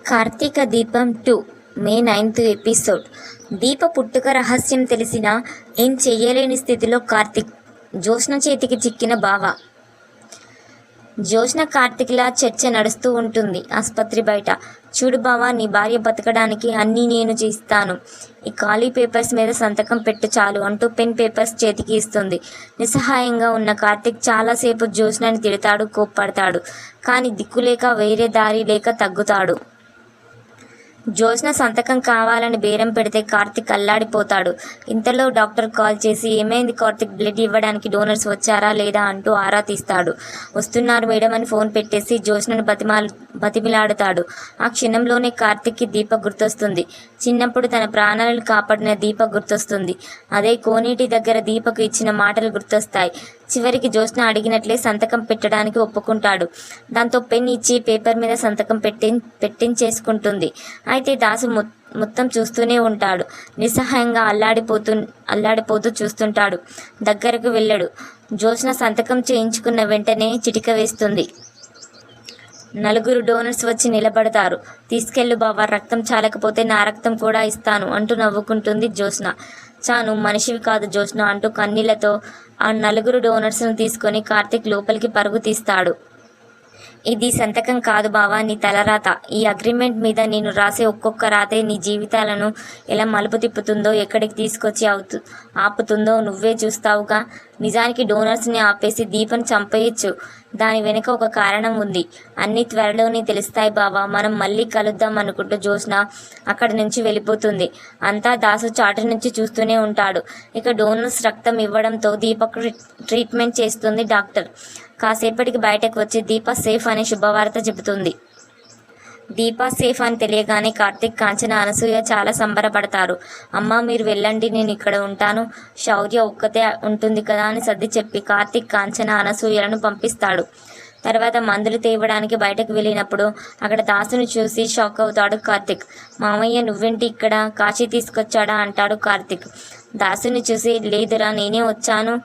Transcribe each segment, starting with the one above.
కార్తీక దీపం 2 మే 9th episode. దీప పుట్టుక రహస్యం తెలిసినా ఏం చెయ్యలేని స్థితిలో కార్తీక్. జ్యోత్స్న చేతికి చిక్కిన బావ. జ్యోత్స్న కార్తీక్లా చర్చ నడుస్తూ ఉంటుంది ఆస్పత్రి బయట. చూడు బావా, నీ భార్య బతకడానికి అన్నీ నేను చేస్తాను. ఈ ఖాళీ పేపర్స్ మీద సంతకం పెట్టు చాలు అంటూ పెన్ పేపర్స్ చేతికి ఇస్తుంది. నిస్సహాయంగా ఉన్న కార్తీక్ చాలాసేపు జ్యోత్స్నని తిడతాడు, కోప్పడతాడు. కానీ దిక్కులేక వేరే దారి లేక తగ్గుతాడు. జ్యోత్స్న సంతకం కావాలని బేరం పెడితే కార్తీక్ అల్లాడిపోతాడు. ఇంతలో డాక్టర్ కాల్ చేసి, ఏమైంది కార్తీక్, బ్లడ్ ఇవ్వడానికి డోనర్స్ వచ్చారా లేదా అంటూ ఆరా తీస్తాడు. వస్తున్నారు మేడం అని ఫోన్ పెట్టేసి జ్యోత్స్నను బతిమిలాడుతాడు. ఆ క్షణంలోనే కార్తీక్కి దీప గుర్తొస్తుంది. చిన్నప్పుడు తన ప్రాణాలను కాపాడిన దీప గుర్తొస్తుంది. అదే కోనేటి దగ్గర దీపకు ఇచ్చిన మాటలు గుర్తొస్తాయి. చివరికి జ్యోత్స్న అడిగినట్లే సంతకం పెట్టడానికి ఒప్పుకుంటాడు. దాంతో పెన్ ఇచ్చి పేపర్ మీద సంతకం పెట్టించేసుకుంటుంది. అయితే దాసు మొత్తం చూస్తూనే ఉంటాడు. నిస్సహాయంగా అల్లాడిపోతూ చూస్తుంటాడు. దగ్గరకు వెళ్ళడు. జ్యోత్స్న సంతకం చేయించుకున్న వెంటనే చిటిక వేస్తుంది. 4 డోనర్స్ వచ్చి నిలబడతారు. తీసుకెళ్ళు బావా, రక్తం చాలకపోతే నా రక్తం కూడా ఇస్తాను అంటూ నవ్వుకుంటుంది జ్యోత్స్న. చాను మనిషివి కాదు జ్యోత్స్న అంటూ కన్నీళ్లతో ఆ 4 డోనర్స్ను తీసుకొని కార్తీక్ లోపలికి పరుగు తీస్తాడు. ఇది సంతకం కాదు బావా, నీ తలరాత. ఈ అగ్రిమెంట్ మీద నేను రాసే ఒక్కొక్క రాతే నీ జీవితాలను ఎలా మలుపు తిప్పుతుందో, ఎక్కడికి తీసుకొచ్చి ఆపుతుందో నువ్వే చూస్తావుగా. నిజానికి డోనర్స్ని ఆపేసి దీపను చంపేయచ్చు. దాని వెనుక ఒక కారణం ఉంది. అన్నీ త్వరలోనే తెలుస్తాయి బావా, మనం మళ్ళీ కలుద్దాం అనుకుంటూ జ్యోత్స్న అక్కడి నుంచి వెళ్ళిపోతుంది. అంతా దాసు చాటు నుంచి చూస్తూనే ఉంటాడు. ఇక డోనర్స్ రక్తం ఇవ్వడంతో దీపకు ట్రీట్మెంట్ చేస్తుంది డాక్టర్. కాసేపటికి బయటకు వచ్చి దీప సేఫ్ అనే శుభవార్త చెబుతుంది. దీప సేఫ్ అని తెలియగానే కార్తీక్, కాంచన, అనసూయ చాలా సంబరపడతారు. అమ్మ మీరు వెళ్ళండి, నేను ఇక్కడ ఉంటాను, శౌర్య ఒక్కతే ఉంటుంది కదా అని సర్ది చెప్పి కార్తీక్ కాంచన, అనసూయలను పంపిస్తాడు. తర్వాత మందులు తేవడానికి బయటకు వెళ్ళినప్పుడు అక్కడ దాసును చూసి షాక్ అవుతాడు కార్తీక్. మామయ్య నువ్వేంటి ఇక్కడ, కాశీ తీసుకొచ్చాడా అంటాడు కార్తీక్. దాసుని చూసి, లేదురా నేనే వచ్చాను,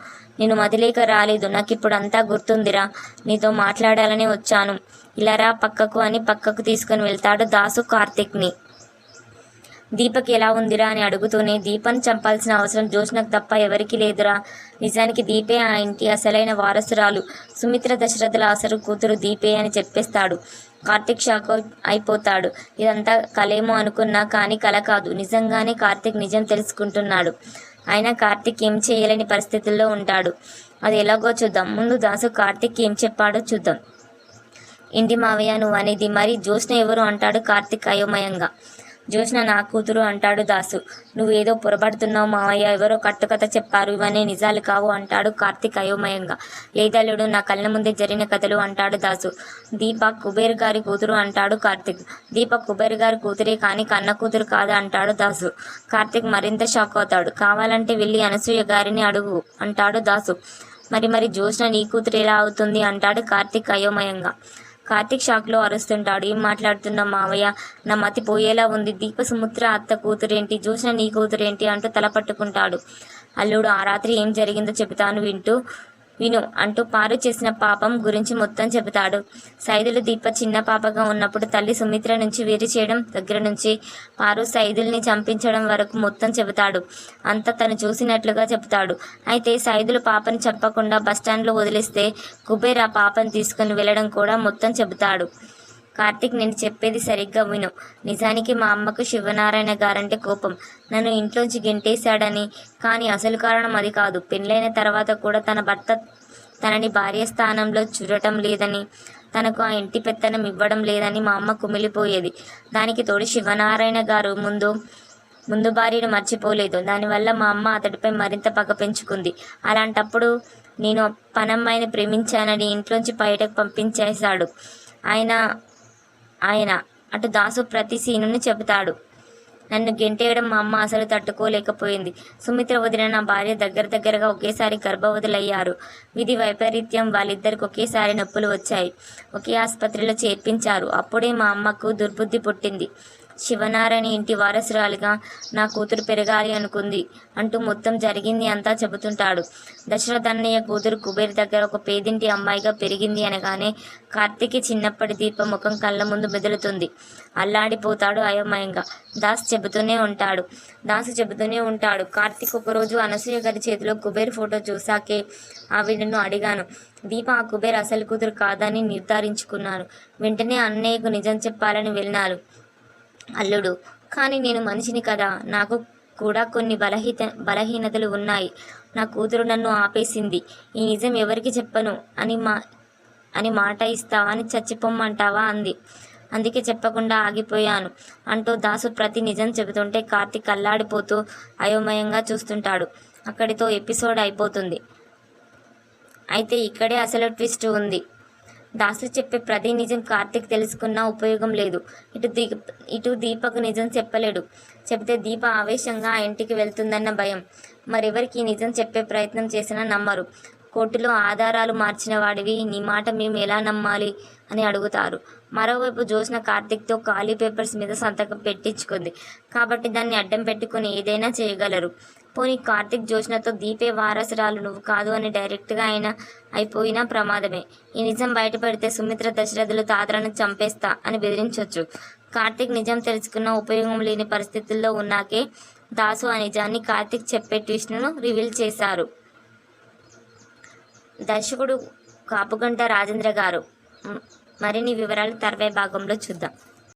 నేను మదిలేక రాలేదు, నాకు ఇప్పుడు అంతా గుర్తుందిరా, నీతో మాట్లాడాలని వచ్చాను, ఇలా రా పక్కకు అని పక్కకు తీసుకుని వెళ్తాడు దాసు కార్తీక్ని. దీపక్ ఎలా ఉందిరా అని అడుగుతూనే, దీపను చంపాల్సిన అవసరం జ్యోత్స్నకు తప్ప ఎవరికి లేదురా, నిజానికి దీపే ఆ ఇంటి అసలైన వారసురాలు, సుమిత్ర దశరథుల అసలు కూతురు దీపే అని చెప్పేస్తాడు. కార్తీక్ షాక్ అయిపోతాడు. ఇదంతా కలేమో అనుకున్నా కానీ కల కాదు, నిజంగానే కార్తీక్ నిజం తెలుసుకుంటున్నాడు. అయినా కార్తీక్ ఏం చేయలేని పరిస్థితుల్లో ఉంటాడు. అది ఎలాగో చూద్దాం. ముందు దాసు కార్తీక్ ఏం చెప్పాడో చూద్దాం. ఏంటి మావయ్య నువ్వు అనేది, మరి జ్యోత్స్న ఎవరు అంటాడు కార్తీక్ అయోమయంగా. జ్యోత్స్న నా కూతురు అంటాడు దాసు. నువ్వేదో పొరపడుతున్నావు మావయ్య, ఎవరో కట్టుకథ చెప్పారు, ఇవన్నీ నిజాలు కావు అంటాడు కార్తీక్ అయోమయంగా. లేదల్లుడు, నా కళ్ళ ముందే జరిగిన కథలు అంటాడు దాసు. దీప కుబేర్ గారి కూతురు అంటాడు కార్తీక్. దీప కుబేర్ గారి కూతురే కానీ కన్న కూతురు కాదు అంటాడు దాసు. కార్తీక్ మరింత షాక్ అవుతాడు. కావాలంటే వెళ్ళి అనసూయ గారిని అడుగు అంటాడు దాసు. మరి జ్యోత్స్న నీ కూతురు ఎలా అవుతుంది అంటాడు కార్తీక్ అయోమయంగా. కార్తీక్ షాక్లో అరుస్తుంటాడు. ఏం మాట్లాడుతున్నావు మావయ్య, నా మతి పోయేలా ఉంది. దీప సుమిత్ర అత్త కూతురేంటి, జ్యోత్స్న నీ కూతురేంటి అంటూ తల పట్టుకుంటాడు. అల్లుడు, ఆ రాత్రి ఏం జరిగిందో చెబుతాను విను అంటూ పారు చేసిన పాపం గురించి మొత్తం చెబుతాడు. సైదులు దీప చిన్న పాపగా ఉన్నప్పుడు తల్లి సుమిత్ర నుంచి వేరు చేయడం దగ్గర నుంచి పారు సైదుల్ని చంపించడం వరకు మొత్తం చెబుతాడు. అంతా తను చూసినట్లుగా చెబుతాడు. అయితే సైదులు పాపను చెప్పకుండా బస్టాండ్లో వదిలేస్తే కుబేర్ ఆ పాపను తీసుకుని వెళ్ళడం కూడా మొత్తం చెబుతాడు. కార్తీక్, నేను చెప్పేది సరిగ్గా విను. నిజానికి మా అమ్మకు శివనారాయణ గారంటే కోపం, నన్ను ఇంట్లోంచి గెంటేశాడని. కానీ అసలు కారణం అది కాదు. పెళ్ళైన తర్వాత కూడా తన భర్త తనని భార్య స్థానంలో చూడటం లేదని, తనకు ఆ ఇంటి పెత్తనం ఇవ్వడం లేదని మా అమ్మ కుమిలిపోయేది. దానికి తోడు శివనారాయణ గారు ముందు భార్యను మర్చిపోలేదు. దానివల్ల మా అమ్మ అతడిపై మరింత పగ పెంచుకుంది. అలాంటప్పుడు నేను పనమ్మాయిని ప్రేమించానని ఇంట్లోంచి బయటకు పంపించేశాడు ఆయన అటు దాసు ప్రతి సీనుని చెబుతాడు. నన్ను గెంటేయడం మా అమ్మ అసలు తట్టుకోలేకపోయింది. సుమిత్ర వదిన నా భార్య దగ్గరగా ఒకేసారి గర్భవతులయ్యారు. విధి వైపరీత్యం వాళ్ళిద్దరికి ఒకేసారి నొప్పులు వచ్చాయి. ఒకే ఆసుపత్రిలో చేర్పించారు. అప్పుడే మా అమ్మకు దుర్బుద్ధి పుట్టింది. శివనారాయణ ఇంటి వారసురాలిగా నా కూతురు పెరగాలి అనుకుంది అంటూ మొత్తం జరిగింది అంతా చెబుతుంటాడు. దశరథ అన్నయ్య కూతురు కుబేర్ దగ్గర ఒక పేదింటి అమ్మాయిగా పెరిగింది అనగానే కార్తీక్కి చిన్నప్పటి దీప ముఖం కళ్ళ ముందు మెదులుతుంది. అల్లాడిపోతాడు అయోమయంగా. దాసు చెబుతూనే ఉంటాడు. కార్తీక్ ఒకరోజు అనసూయ గారి చేతిలో కుబేర్ ఫోటో చూశాకే ఆవిడను అడిగాను. దీప ఆ కుబేర్ అసలు కూతురు కాదని నిర్ధారించుకున్నాను. వెంటనే అన్నయ్యకు నిజం చెప్పాలని వెళ్ళినారు అల్లుడు. కానీ నేను మనిషిని కదా, నాకు కూడా కొన్ని బలహీనతలు ఉన్నాయి. నా కూతురు నన్ను ఆపేసింది. ఈ నిజం ఎవరికి చెప్పను అని మాట ఇస్తావా, అని చచ్చిపోమ్మంటావా అంది. అందుకే చెప్పకుండా ఆగిపోయాను అంటూ దాసు ప్రతి నిజం చెబుతుంటే కార్తీక్ అల్లాడిపోతూ అయోమయంగా చూస్తుంటాడు. అక్కడితో ఎపిసోడ్ అయిపోతుంది. అయితే ఇక్కడే అసలు ట్విస్ట్ ఉంది. దాసు చెప్పే ప్రతి నిజం కార్తీక్ తెలుసుకున్నా ఉపయోగం లేదు. ఇటు దీపకు నిజం చెప్పలేడు. చెబితే దీప ఆవేశంగా ఆ ఇంటికి వెళ్తుందన్న భయం. మరెవరికి నిజం చెప్పే ప్రయత్నం చేసినా నమ్మరు. కోర్టులో ఆధారాలు మార్చిన వాడివి, నీ మాట మేము ఎలా నమ్మాలి అని అడుగుతారు. మరోవైపు జ్యోత్స్న కార్తీక్తో ఖాళీ పేపర్స్ మీద సంతకం పెట్టించుకుంది కాబట్టి దాన్ని అడ్డం పెట్టుకుని ఏదైనా చేయగలరు. పోనీ కార్తీక్ జ్యోత్స్నతో దీపే వారసురాలు నువ్వు కాదు అని డైరెక్ట్గా అయిపోయినా ప్రమాదమే. ఈ నిజం బయటపడితే సుమిత్ర దశరథులు తాతలను చంపేస్తా అని బెదిరించవచ్చు. కార్తీక్ నిజం తెలుసుకున్న ఉపయోగం లేని పరిస్థితుల్లో ఉన్నాకే దాసు ఆ నిజాన్ని కార్తీక్ చెప్పే ట్విస్ట్ను రివీల్ చేశారు. దర్శకుడు కాపుగంట రాజేంద్ర గారు. మరిన్ని వివరాలు తర్వాయి భాగంలో చూద్దాం.